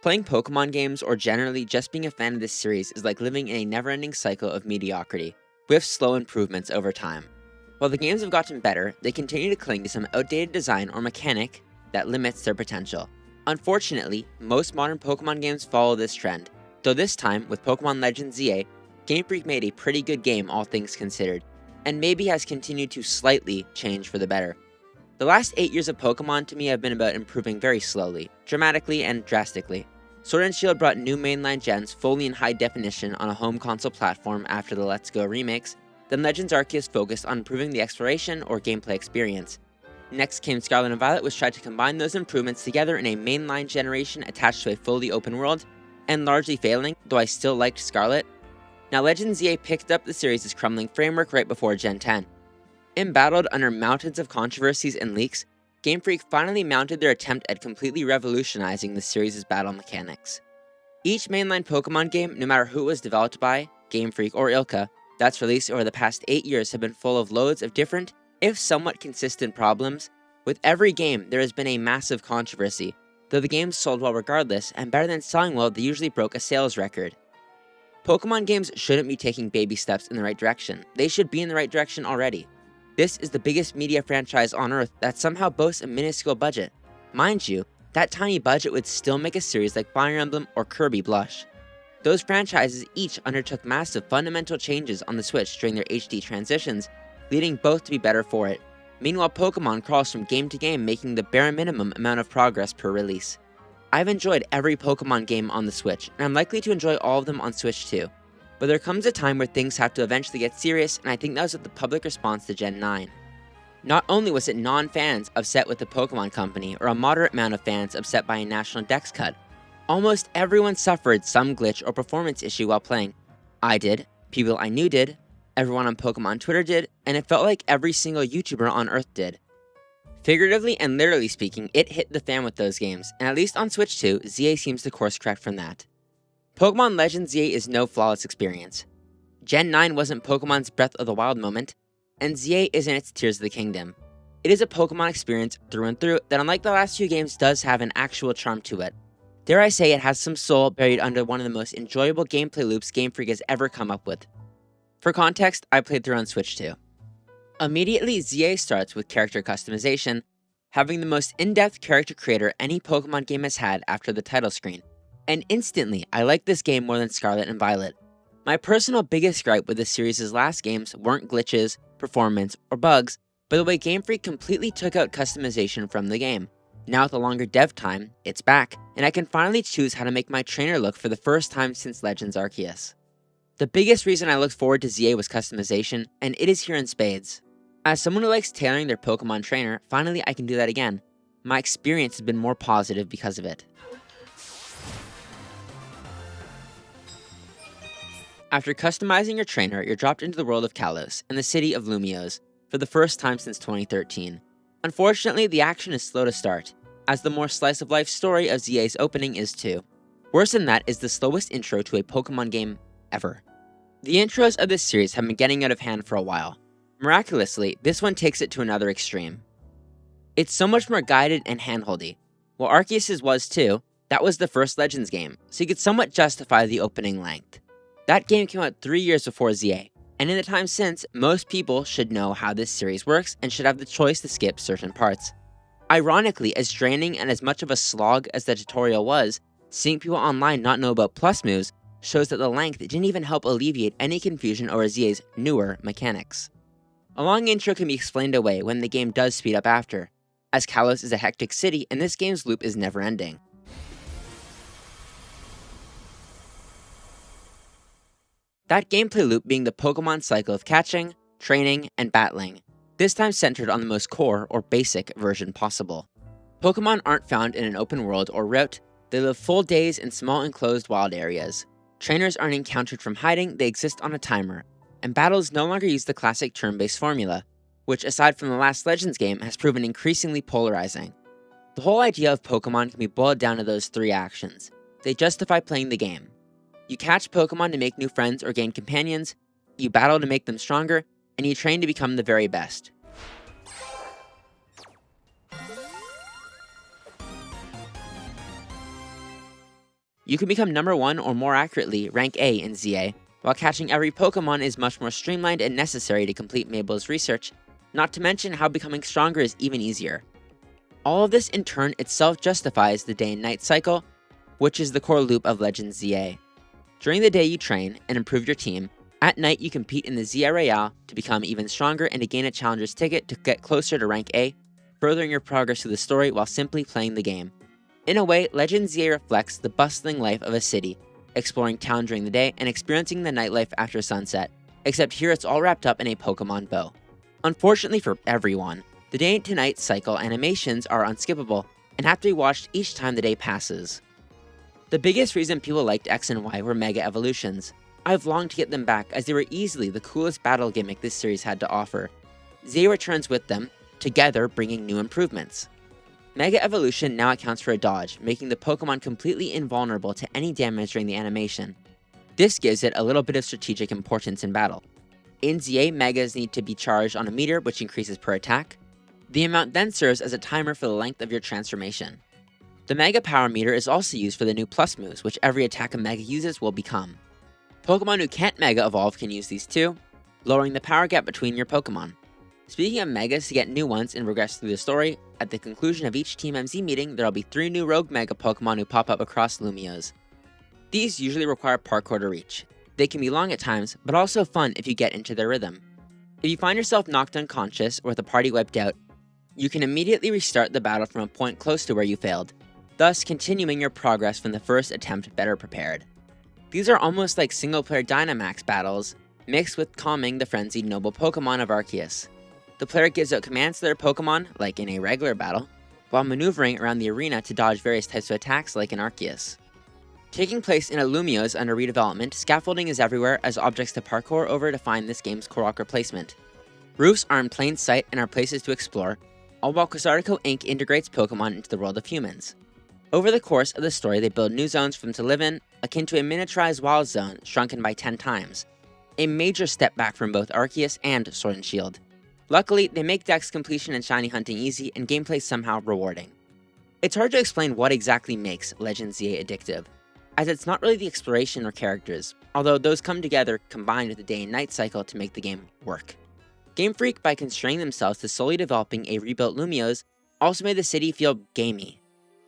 Playing Pokemon games, or generally just being a fan of this series, is like living in a never-ending cycle of mediocrity, with slow improvements over time. While the games have gotten better, they continue to cling to some outdated design or mechanic that limits their potential. Unfortunately, most modern Pokemon games follow this trend, though this time, with Pokémon Legends Z-A, Game Freak made a pretty good game all things considered, and maybe has continued to slightly change for the better. The last 8 years of Pokemon to me have been about improving very slowly, dramatically, and drastically. Sword and Shield brought new mainline gens fully in high definition on a home console platform after the Let's Go remakes, then Legends Arceus focused on improving the exploration or gameplay experience. Next came Scarlet and Violet, which tried to combine those improvements together in a mainline generation attached to a fully open world, and largely failing, though I still liked Scarlet. Now Legends Z-A picked up the series' crumbling framework right before Gen 10. Embattled under mountains of controversies and leaks, Game Freak finally mounted their attempt at completely revolutionizing the series' battle mechanics. Each mainline Pokemon game, no matter who it was developed by, Game Freak or ILCA, that's released over the past 8 years have been full of loads of different, if somewhat consistent problems. With every game, there has been a massive controversy, though the games sold well regardless, and better than selling well, they usually broke a sales record. Pokemon games shouldn't be taking baby steps in the right direction, they should be in the right direction already. This is the biggest media franchise on Earth that somehow boasts a minuscule budget. Mind you, that tiny budget would still make a series like Fire Emblem or Kirby blush. Those franchises each undertook massive fundamental changes on the Switch during their HD transitions, leading both to be better for it. Meanwhile, Pokemon crawls from game to game, making the bare minimum amount of progress per release. I've enjoyed every Pokemon game on the Switch, and I'm likely to enjoy all of them on Switch too. But there comes a time where things have to eventually get serious, and I think that was with the public response to Gen 9. Not only was it non-fans upset with the Pokemon Company, or a moderate amount of fans upset by a national dex cut, almost everyone suffered some glitch or performance issue while playing. I did, people I knew did, everyone on Pokemon Twitter did, and it felt like every single YouTuber on Earth did. Figuratively and literally speaking, it hit the fan with those games, and at least on Switch 2, Z-A seems to course correct from that. Pokémon Legends Z-A is no flawless experience. Gen 9 wasn't Pokemon's Breath of the Wild moment, and Z-A isn't its Tears of the Kingdom. It is a Pokemon experience through and through that, unlike the last few games, does have an actual charm to it. Dare I say, it has some soul buried under one of the most enjoyable gameplay loops Game Freak has ever come up with. For context, I played through on Switch 2. Immediately, Z-A starts with character customization, having the most in-depth character creator any Pokemon game has had after the title screen. And instantly, I like this game more than Scarlet and Violet. My personal biggest gripe with the series' last games weren't glitches, performance, or bugs, but the way Game Freak completely took out customization from the game. Now with a longer dev time, it's back, and I can finally choose how to make my trainer look for the first time since Legends Arceus. The biggest reason I looked forward to Z-A was customization, and it is here in spades. As someone who likes tailoring their Pokemon trainer, finally I can do that again. My experience has been more positive because of it. After customizing your trainer, you're dropped into the world of Kalos and the city of Lumiose for the first time since 2013. Unfortunately, the action is slow to start, as the more slice-of-life story of Z-A's opening is too. Worse than that is the slowest intro to a Pokemon game ever. The intros of this series have been getting out of hand for a while. Miraculously, this one takes it to another extreme. It's so much more guided and handholdy. While Arceus' was too, that was the first Legends game, so you could somewhat justify the opening length. That game came out 3 years before Z-A, and in the time since, most people should know how this series works and should have the choice to skip certain parts. Ironically, as draining and as much of a slog as the tutorial was, seeing people online not know about plus moves shows that the length didn't even help alleviate any confusion over Z-A's newer mechanics. A long intro can be explained away when the game does speed up after, as Kalos is a hectic city and this game's loop is never ending. That gameplay loop being the Pokemon cycle of catching, training, and battling, this time centered on the most core or basic version possible. Pokemon aren't found in an open world or route, they live full days in small enclosed wild areas. Trainers aren't encountered from hiding, they exist on a timer, and battles no longer use the classic turn-based formula, which aside from the last Legends game has proven increasingly polarizing. The whole idea of Pokemon can be boiled down to those 3 actions. They justify playing the game. You catch Pokemon to make new friends or gain companions, you battle to make them stronger, and you train to become the very best. You can become number 1 or more accurately, rank A in Z-A, while catching every Pokemon is much more streamlined and necessary to complete Mabel's research, not to mention how becoming stronger is even easier. All of this in turn itself justifies the day and night cycle, which is the core loop of Legends Z-A. During the day you train and improve your team, at night you compete in the Z-A Royale to become even stronger and to gain a challenger's ticket to get closer to rank A, furthering your progress through the story while simply playing the game. In a way, Legends Z-A reflects the bustling life of a city, exploring town during the day and experiencing the nightlife after sunset, except here it's all wrapped up in a Pokemon bow. Unfortunately for everyone, the day to night cycle animations are unskippable and have to be watched each time the day passes. The biggest reason people liked X and Y were Mega Evolutions. I've longed to get them back as they were easily the coolest battle gimmick this series had to offer. Z returns with them, together bringing new improvements. Mega Evolution now accounts for a dodge, making the Pokemon completely invulnerable to any damage during the animation. This gives it a little bit of strategic importance in battle. In Z-A, Megas need to be charged on a meter, which increases per attack. The amount then serves as a timer for the length of your transformation. The Mega Power meter is also used for the new Plus moves, which every attack a Mega uses will become. Pokemon who can't Mega Evolve can use these too, lowering the power gap between your Pokemon. Speaking of Megas, to get new ones and progress through the story, at the conclusion of each Team MZ meeting, there will be 3 new Rogue Mega Pokemon who pop up across Lumios. These usually require parkour to reach. They can be long at times, but also fun if you get into their rhythm. If you find yourself knocked unconscious or with the party wiped out, you can immediately restart the battle from a point close to where you failed, thus continuing your progress from the first attempt better prepared. These are almost like single-player Dynamax battles, mixed with calming the frenzied noble Pokémon of Arceus. The player gives out commands to their Pokémon, like in a regular battle, while maneuvering around the arena to dodge various types of attacks like in Arceus. Taking place in Lumios under redevelopment, scaffolding is everywhere as objects to parkour over to find this game's Korok replacement. Roofs are in plain sight and are places to explore, all while Quasartico Inc. integrates Pokemon into the world of humans. Over the course of the story, they build new zones for them to live in, akin to a miniaturized wild zone shrunken by 10 times, a major step back from both Arceus and Sword and Shield. Luckily, they make dex completion and shiny hunting easy and gameplay somehow rewarding. It's hard to explain what exactly makes Legends Z-A addictive, as it's not really the exploration or characters, although those come together combined with the day and night cycle to make the game work. Game Freak, by constraining themselves to solely developing a rebuilt Lumios, also made the city feel gamey.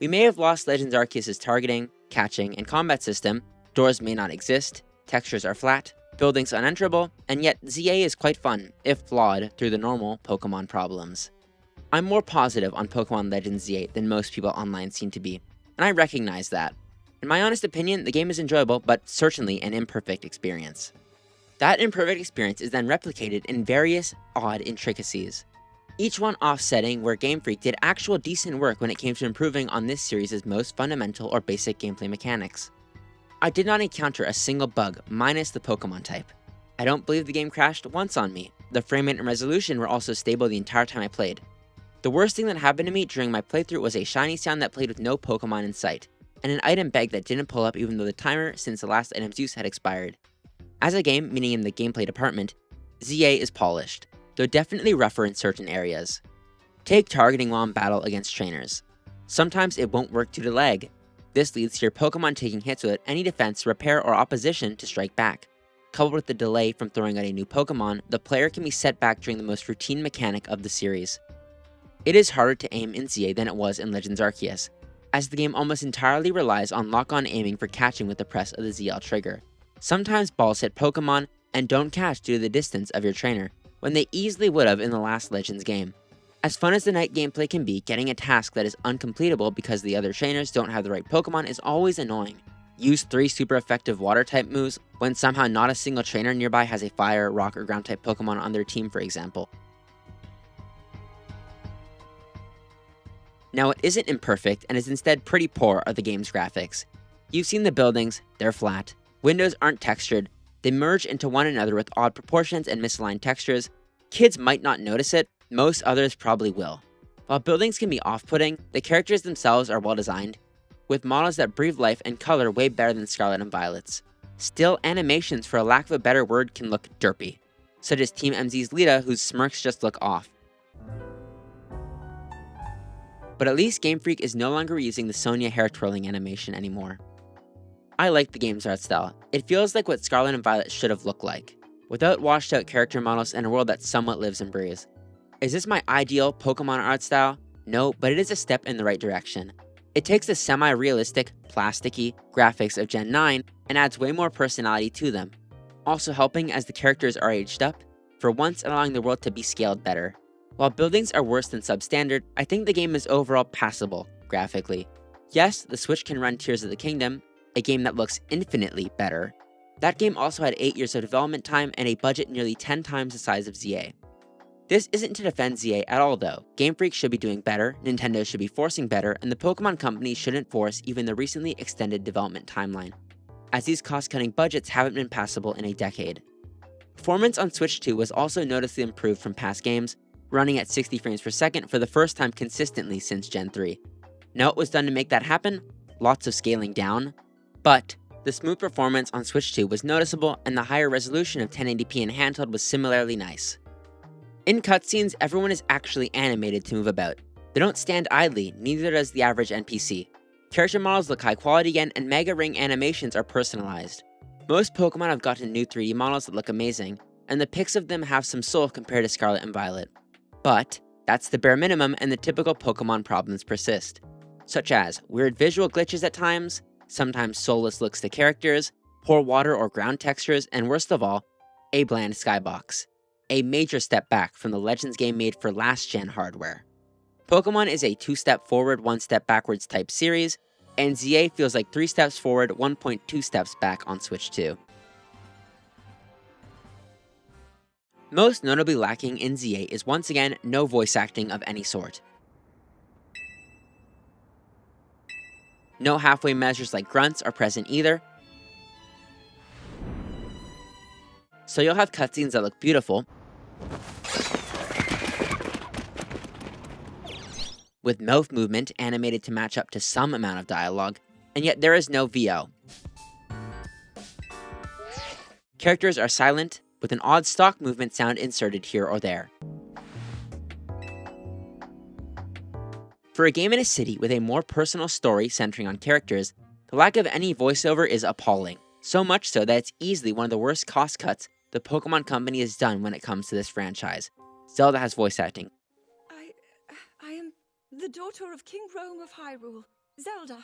We may have lost Legends Arceus' targeting, catching, and combat system, doors may not exist, textures are flat, buildings unenterable, and yet Z-A is quite fun, if flawed through the normal Pokemon problems. I'm more positive on Pokemon Legends Z-A than most people online seem to be, and I recognize that. In my honest opinion, the game is enjoyable, but certainly an imperfect experience. That imperfect experience is then replicated in various odd intricacies, each one offsetting where Game Freak did actual decent work when it came to improving on this series' most fundamental or basic gameplay mechanics. I did not encounter a single bug, minus the Pokemon type. I don't believe the game crashed once on me. The frame rate and resolution were also stable the entire time I played. The worst thing that happened to me during my playthrough was a shiny sound that played with no Pokemon in sight, and an item bag that didn't pull up even though the timer since the last item's use had expired. As a game, meaning in the gameplay department, Z-A is polished, though definitely rougher in certain areas. Take targeting while in battle against trainers. Sometimes it won't work due to lag. This leads to your Pokemon taking hits without any defense, repair, or opposition to strike back. Coupled with the delay from throwing out a new Pokemon, the player can be set back during the most routine mechanic of the series. It is harder to aim in Z-A than it was in Legends Arceus, as the game almost entirely relies on lock-on aiming for catching with the press of the ZL trigger. Sometimes balls hit Pokemon and don't catch due to the distance of your trainer, when they easily would have in the last Legends game. As fun as the night gameplay can be, getting a task that is uncompletable because the other trainers don't have the right Pokemon is always annoying. Use 3 super effective water type moves when somehow not a single trainer nearby has a fire, rock, or ground type Pokemon on their team, for example. Now, what isn't imperfect and is instead pretty poor are the game's graphics. You've seen the buildings, they're flat. Windows aren't textured, they merge into one another with odd proportions and misaligned textures. Kids might not notice it, most others probably will. While buildings can be off-putting, the characters themselves are well designed, with models that breathe life and color way better than Scarlet and Violet's. Still, animations, for a lack of a better word, can look derpy, such as Team MZ's Lita, whose smirks just look off. But at least Game Freak is no longer using the Sonya hair twirling animation anymore. I like the game's art style. It feels like what Scarlet and Violet should have looked like, without washed out character models and a world that somewhat lives and breathes. Is this my ideal Pokemon art style? No, but it is a step in the right direction. It takes the semi-realistic, plasticky graphics of Gen 9 and adds way more personality to them, also helping as the characters are aged up, for once allowing the world to be scaled better. While buildings are worse than substandard, I think the game is overall passable, graphically. Yes, the Switch can run Tears of the Kingdom, a game that looks infinitely better. That game also had 8 years of development time and a budget nearly 10 times the size of Z-A. This isn't to defend Z-A at all though. Game Freak should be doing better, Nintendo should be forcing better, and the Pokemon Company shouldn't force even the recently extended development timeline, as these cost-cutting budgets haven't been passable in a decade. Performance on Switch 2 was also noticeably improved from past games, running at 60 frames per second for the first time consistently since Gen 3. Now what was done to make that happen? Lots of scaling down, but the smooth performance on Switch 2 was noticeable and the higher resolution of 1080p in handheld was similarly nice. In cutscenes, everyone is actually animated to move about. They don't stand idly, neither does the average NPC. Character models look high quality again, and Mega Ring animations are personalized. Most Pokemon have gotten new 3D models that look amazing, and the pics of them have some soul compared to Scarlet and Violet. But that's the bare minimum, and the typical Pokemon problems persist, such as weird visual glitches at times, sometimes soulless looks to characters, poor water or ground textures, and worst of all, a bland skybox. A major step back from the Legends game made for last-gen hardware. Pokemon is a 2-step forward, 1-step backwards type series, and Z-A feels like 3 steps forward, 1.2 steps back on Switch 2. Most notably lacking in Z-A is once again no voice acting of any sort. No halfway measures like grunts are present either, so you'll have cutscenes that look beautiful, with mouth movement animated to match up to some amount of dialogue, and yet there is no VO. Characters are silent, with an odd stock movement sound inserted here or there. For a game in a city with a more personal story centering on characters, the lack of any voiceover is appalling, so much so that it's easily one of the worst cost cuts the Pokemon Company has done when it comes to this franchise. Zelda has voice acting. I am the daughter of King Rome of Hyrule, Zelda.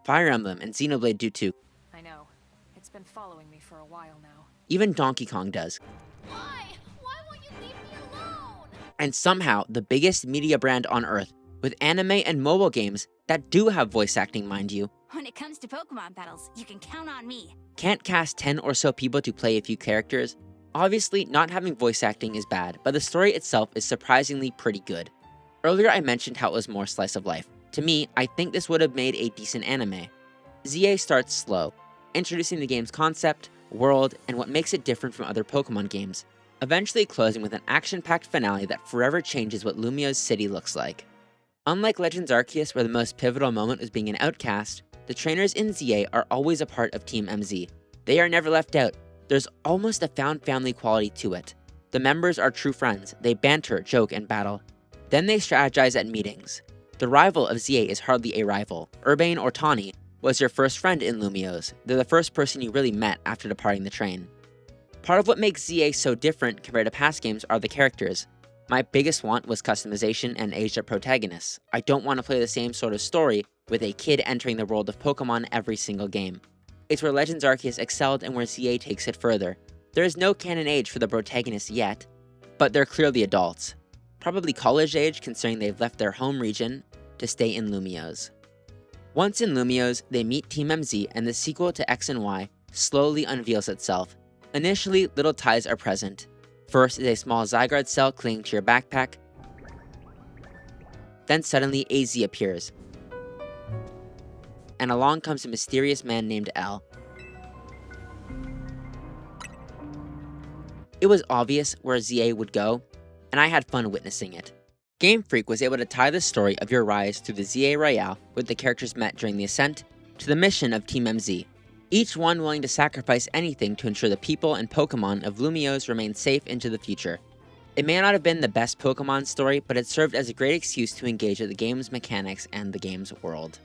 Fire Emblem and Xenoblade do too. I know. It's been following me for a while now. Even Donkey Kong does. Why? Why won't you leave me alone? And somehow, the biggest media brand on Earth, with anime and mobile games that do have voice acting, mind you, When it comes to Pokemon battles, you can count on me. can't cast 10 or so people to play a few characters. Obviously, not having voice acting is bad, but the story itself is surprisingly pretty good. Earlier I mentioned how it was more slice of life. To me, I think this would have made a decent anime. Z-A starts slow, introducing the game's concept, world, and what makes it different from other Pokemon games, eventually closing with an action-packed finale that forever changes what Lumio's city looks like. Unlike Legends Arceus, where the most pivotal moment was being an outcast, the trainers in Z-A are always a part of Team MZ. They are never left out. There's almost a found family quality to it. The members are true friends. They banter, joke, and battle. Then they strategize at meetings. The rival of Z-A is hardly a rival. Urbane or Tawny was your first friend in Lumio's. They're the first person you really met after departing the train. Part of what makes Z-A so different compared to past games are the characters. My biggest want was customization and aged-up protagonists. I don't want to play the same sort of story with a kid entering the world of Pokemon every single game. It's where Legends Arceus excelled and where Z-A takes it further. There is no canon age for the protagonists yet, but they're clearly adults. Probably college age considering they've left their home region to stay in Lumio's. Once in Lumio's, they meet Team MZ and the sequel to X and Y slowly unveils itself. Initially, little ties are present. First is a small Zygarde cell clinging to your backpack. Then suddenly AZ appears. And along comes a mysterious man named L. It was obvious where Z-A would go, and I had fun witnessing it. Game Freak was able to tie the story of your rise through the Z-A Royale with the characters met during the Ascent to the mission of Team MZ, each one willing to sacrifice anything to ensure the people and Pokemon of Lumio's remain safe into the future. It may not have been the best Pokemon story, but it served as a great excuse to engage with the game's mechanics and the game's world.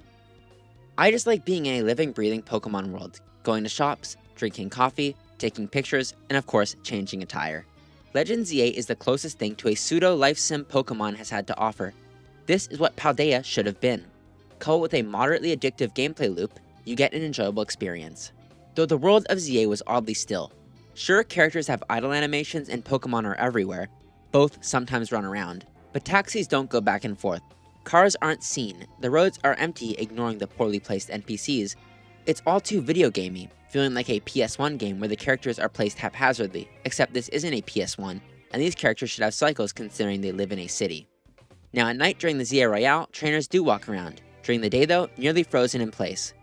I just like being in a living, breathing Pokemon world, going to shops, drinking coffee, taking pictures, and of course, changing attire. Legends Z-A is the closest thing to a pseudo-life sim Pokemon has had to offer. This is what Paldea should have been. Coupled with a moderately addictive gameplay loop, you get an enjoyable experience. Though the world of Z-A was oddly still. Sure, characters have idle animations and Pokemon are everywhere, both sometimes run around, but taxis don't go back and forth. Cars aren't seen, the roads are empty ignoring the poorly placed NPCs. It's all too video gamey, feeling like a PS1 game where the characters are placed haphazardly, except this isn't a PS1, and these characters should have cycles considering they live in a city. Now at night during the Z-A Royale, trainers do walk around. During the day though, nearly frozen in place.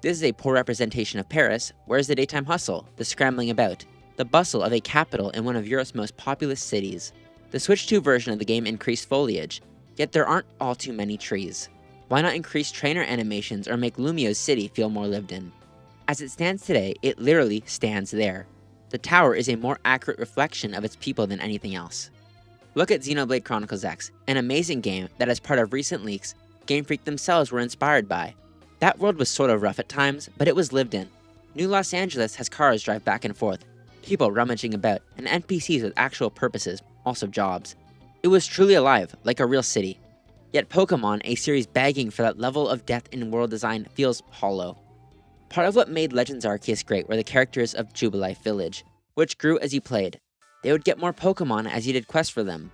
This is a poor representation of Paris. Where's the daytime hustle, the scrambling about, the bustle of a capital in one of Europe's most populous cities? The Switch 2 version of the game increased foliage, yet there aren't all too many trees. Why not increase trainer animations or make Lumio's city feel more lived in? As it stands today, it literally stands there. The tower is a more accurate reflection of its people than anything else. Look at Xenoblade Chronicles X, an amazing game that as part of recent leaks, Game Freak themselves were inspired by. That world was sort of rough at times, but it was lived in. New Los Angeles has cars drive back and forth, people rummaging about, and NPCs with actual purposes, also jobs. It was truly alive, like a real city. Yet Pokémon, a series begging for that level of depth in world design, feels hollow. Part of what made Legends Arceus great were the characters of Jubilife Village, which grew as you played. They would get more Pokémon as you did quests for them.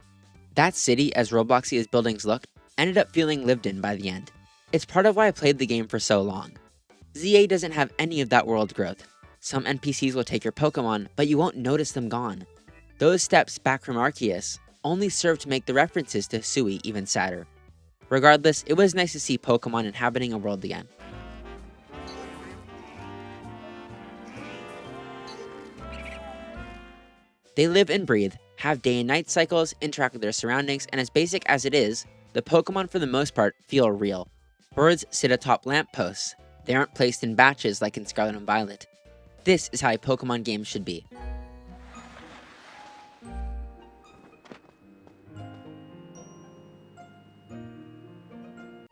That city, as Robloxy as buildings looked, ended up feeling lived in by the end. It's part of why I played the game for so long. Z-A doesn't have any of that world growth. Some NPCs will take your Pokémon, but you won't notice them gone. Those steps back from Arceus only serve to make the references to Sui even sadder. Regardless, it was nice to see Pokémon inhabiting a world again. They live and breathe, have day and night cycles, interact with their surroundings, and as basic as it is, the Pokémon for the most part feel real. Birds sit atop lampposts. They aren't placed in batches like in Scarlet and Violet. This is how a Pokémon game should be.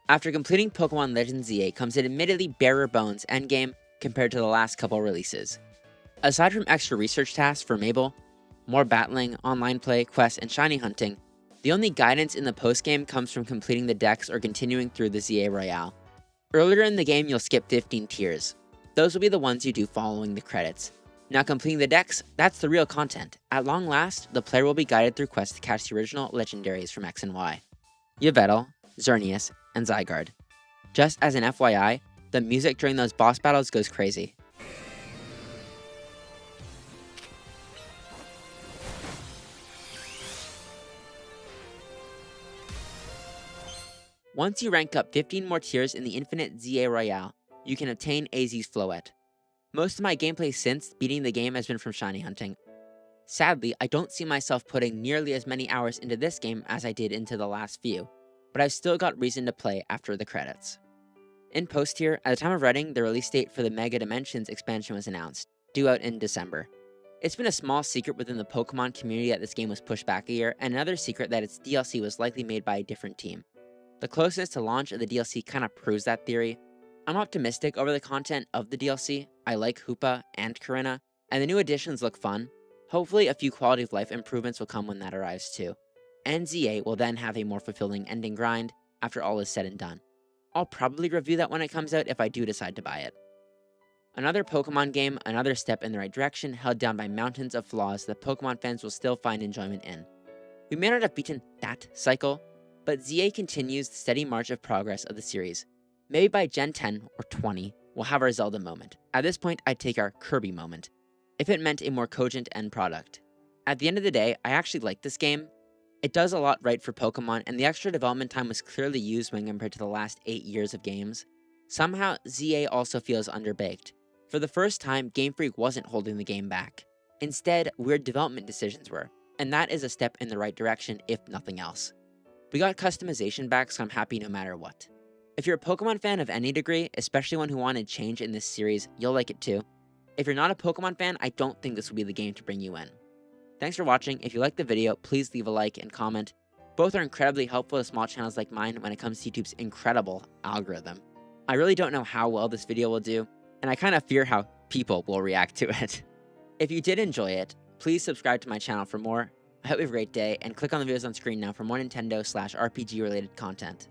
After completing Pokémon Legends Z-A comes an admittedly barer bones endgame compared to the last couple releases. Aside from extra research tasks for Mabel, more battling, online play, quests, and shiny hunting, the only guidance in the postgame comes from completing the decks or continuing through the Z-A Royale. Earlier in the game, you'll skip 15 tiers. Those will be the ones you do following the credits. Now completing the decks, that's the real content. At long last, the player will be guided through quests to catch the original legendaries from X and Y. Yveltal, Xerneas, and Zygarde. Just as an FYI, the music during those boss battles goes crazy. Once you rank up 15 more tiers in the Infinite Z-A Royale, you can obtain AZ's Floette. Most of my gameplay since beating the game has been from shiny hunting. Sadly, I don't see myself putting nearly as many hours into this game as I did into the last few, but I've still got reason to play after the credits. In post here, at the time of writing, the release date for the Mega Dimensions expansion was announced, due out in December. It's been a small secret within the Pokemon community that this game was pushed back a year, and another secret that its DLC was likely made by a different team. The closeness to launch of the DLC kinda proves that theory. I'm optimistic over the content of the DLC. I like Hoopa and Korrina, and the new additions look fun. Hopefully a few quality of life improvements will come when that arrives too. And Z-A will then have a more fulfilling ending grind after all is said and done. I'll probably review that when it comes out if I do decide to buy it. Another Pokemon game, another step in the right direction, held down by mountains of flaws that Pokemon fans will still find enjoyment in. We may not have beaten that cycle, but Z-A continues the steady march of progress of the series. Maybe by Gen 10 or 20, we'll have our Zelda moment. At this point, I'd take our Kirby moment, if it meant a more cogent end product. At the end of the day, I actually like this game. It does a lot right for Pokemon, and the extra development time was clearly used when compared to the last 8 years of games. Somehow, Z-A also feels underbaked. For the first time, Game Freak wasn't holding the game back. Instead, weird development decisions were, and that is a step in the right direction if nothing else. We got customization back, so I'm happy no matter what. If you're a Pokemon fan of any degree, especially one who wanted change in this series, you'll like it too. If you're not a Pokemon fan, I don't think this will be the game to bring you in. Thanks for watching. If you liked the video, please leave a like and comment. Both are incredibly helpful to small channels like mine when it comes to YouTube's incredible algorithm. I really don't know how well this video will do, and I kind of fear how people will react to it. If you did enjoy it, please subscribe to my channel for more. I hope you have a great day, and click on the videos on screen now for more Nintendo/RPG related content.